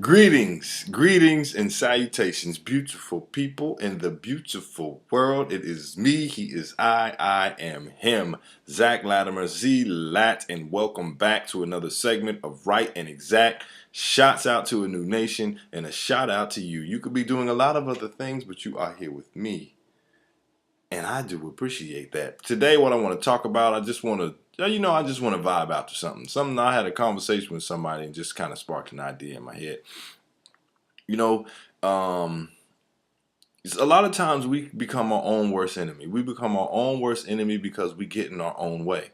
Greetings, and salutations, beautiful people in the beautiful world. It is me, he is I am him, Zach Latimer, Z Lat, and welcome back to another segment of Right and Exact. Shots out to a new nation, and a shout out to you. You could be doing a lot of other things, but you are here with me, and I do appreciate that. Today, what I want to talk about, I just want to vibe out to something. I had a conversation with somebody and just kind of sparked an idea in my head. You know, um, a lot of times we become our own worst enemy. We become our own worst enemy because we get in our own way.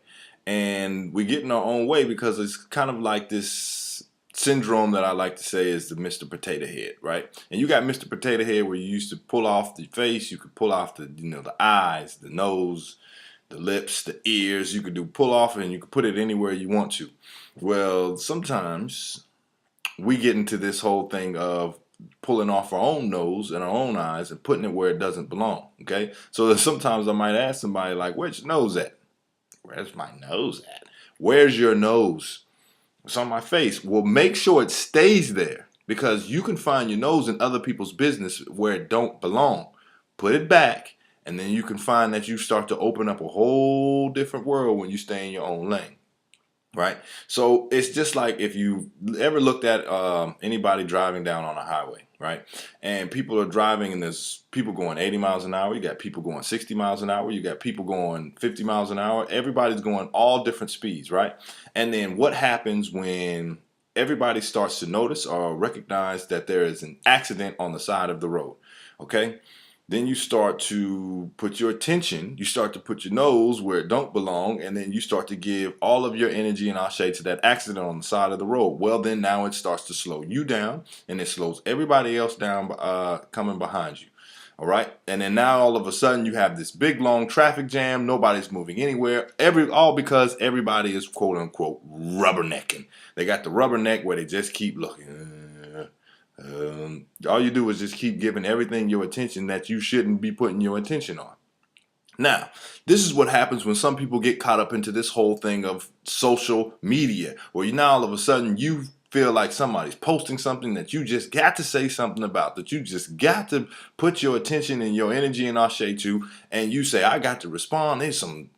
And we get in our own way because it's kind of like this syndrome that I like to say is the Mr. Potato Head, right? And you got Mr. Potato Head where you used to pull off the face, you could pull off the eyes, the nose, the lips, the ears. You could do pull off and you could put it anywhere you want to. Well, sometimes we get into this whole thing of pulling off our own nose and our own eyes and putting it where it doesn't belong. Okay, so sometimes I might ask somebody like, "Where's your nose at?" "Where's my nose at?" "Where's your nose?" "It's on my face." Well, make sure it stays there because you can find your nose in other people's business where it don't belong. Put it back, and then you can find that you start to open up a whole different world when you stay in your own lane. Right. So it's just like if you ever looked at anybody driving down on a highway, right? And people are driving and there's people going 80 miles an hour. You got people going 60 miles an hour. You got people going 50 miles an hour. Everybody's going all different speeds, right? And then what happens when everybody starts to notice or recognize that there is an accident on the side of the road? Okay. Then you start to put your attention, you start to put your nose where it don't belong, and then you start to give all of your energy and ashe to that accident on the side of the road. Well, then now it starts to slow you down, and it slows everybody else down coming behind you. All right, and then now all of a sudden you have this big long traffic jam. Nobody's moving anywhere. All because everybody is quote unquote rubbernecking. They got the rubberneck where they just keep looking. All you do is just keep giving everything your attention that you shouldn't be putting your attention on. Now, this is what happens when some people get caught up into this whole thing of social media, where you now all of a sudden you feel like somebody's posting something that you just got to say something about, that you just got to put your attention and your energy and ashe to, and you say, I got to respond. There's some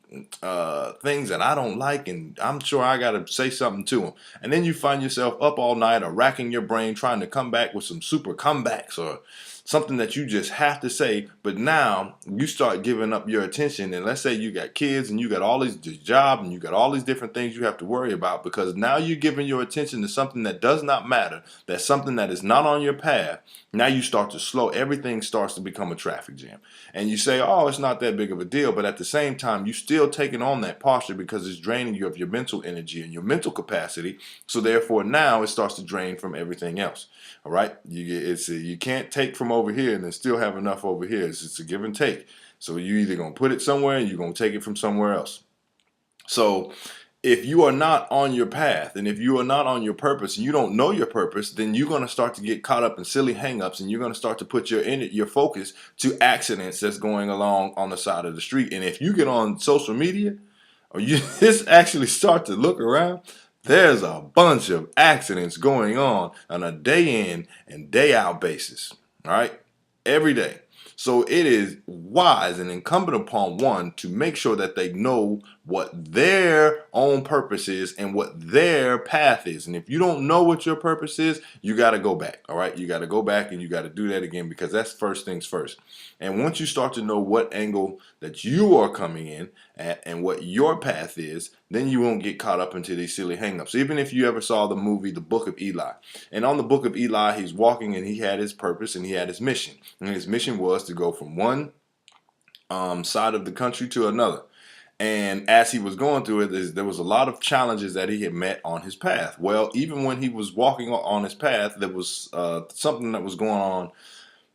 things that I don't like, and I'm sure I got to say something to them. And then you find yourself up all night or racking your brain trying to come back with some super comebacks or something that you just have to say. But now you start giving up your attention, and let's say you got kids and you got all these job and you got all these different things you have to worry about, because now you're giving your attention to something that does not matter, that's something that is not on your path. Now you start to slow, everything starts to become a traffic jam, and you say, oh, it's not that big of a deal, but at the same time you still taking on that posture because it's draining you of your mental energy and your mental capacity. So therefore now it starts to drain from everything else. All right, you can't take from over here and then still have enough over here. It's a give and take. So you either gonna put it somewhere and you're gonna take it from somewhere else. So if you are not on your path and if you are not on your purpose and you don't know your purpose, then you're going to start to get caught up in silly hangups, and you're going to start to put your focus to accidents that's going along on the side of the street. And if you get on social media or you just actually start to look around, there's a bunch of accidents going on a day in and day out basis. All right, every day. So it is wise and incumbent upon one to make sure that they know what their own purpose is and what their path is. And if you don't know what your purpose is, you got to go back. All right, you got to go back and you got to do that again, because that's first things first. And once you start to know what angle that you are coming in at and what your path is, then you won't get caught up into these silly hangups. Even if you ever saw the movie The Book of Eli, and on The Book of Eli, he's walking and he had his purpose and he had his mission. And his mission was to go from one side of the country to another. And as he was going through it, there was a lot of challenges that he had met on his path. Well, even when he was walking on his path, there was something that was going on.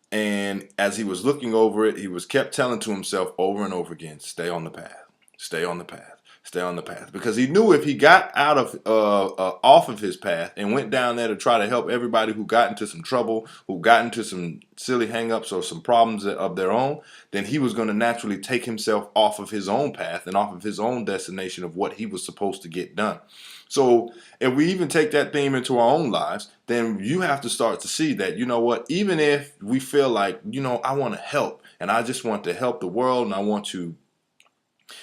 And as he was looking over it, he was kept telling to himself over and over again, stay on the path, stay on the path, stay on the path. Because he knew if he got out of off of his path and went down there to try to help everybody who got into some trouble, who got into some silly hangups or some problems of their own, then he was going to naturally take himself off of his own path and off of his own destination of what he was supposed to get done. So if we even take that theme into our own lives, then you have to start to see that, you know what, even if we feel like, I want to help and I just want to help the world and I want to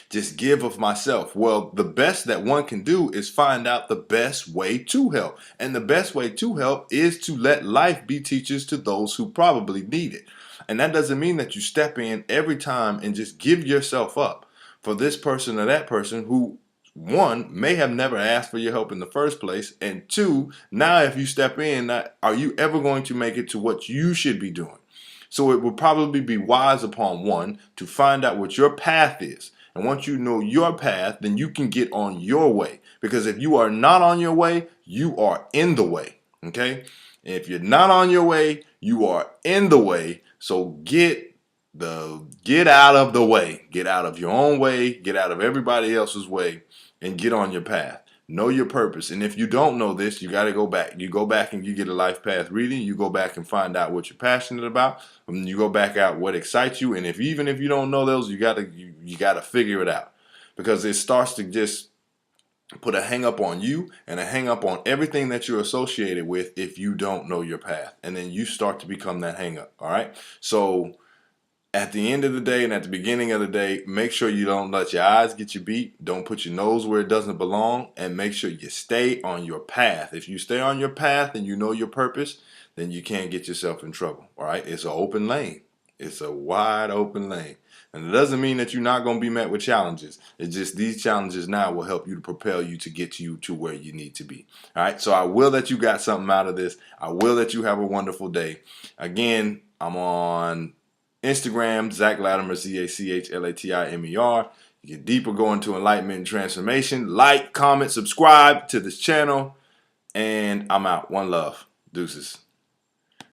just give of myself. Well, the best that one can do is find out the best way to help. And the best way to help is to let life be teachers to those who probably need it. And that doesn't mean that you step in every time and just give yourself up for this person or that person who, one, may have never asked for your help in the first place. And two, now if you step in, are you ever going to make it to what you should be doing? So it would probably be wise upon one to find out what your path is. And once you know your path, then you can get on your way. Because if you are not on your way, you are in the way. Okay? If you're not on your way, you are in the way. So get out of the way. Get out of your own way, get out of everybody else's way, and get on your path. Know your purpose. And if you don't know this, you got to go back. You go back and you get a life path reading. You go back and find out what you're passionate about. And you go back out what excites you. And even if you don't know those, you gotta figure it out. Because it starts to just put a hang up on you and a hang up on everything that you're associated with if you don't know your path. And then you start to become that hang up. All right. So at the end of the day and at the beginning of the day, make sure you don't let your eyes get you beat. Don't put your nose where it doesn't belong, and make sure you stay on your path. If you stay on your path and you know your purpose, then you can't get yourself in trouble. All right. It's an open lane. It's a wide open lane. And it doesn't mean that you're not going to be met with challenges. It's just these challenges now will help you to propel you to get you to where you need to be. All right. So I will that you got something out of this. I will that you have a wonderful day. Again, I'm on Instagram, Zach Latimer, ZACHLATIMER. You get deeper, go into enlightenment and transformation. Like, comment, subscribe to this channel. And I'm out. One love. Deuces.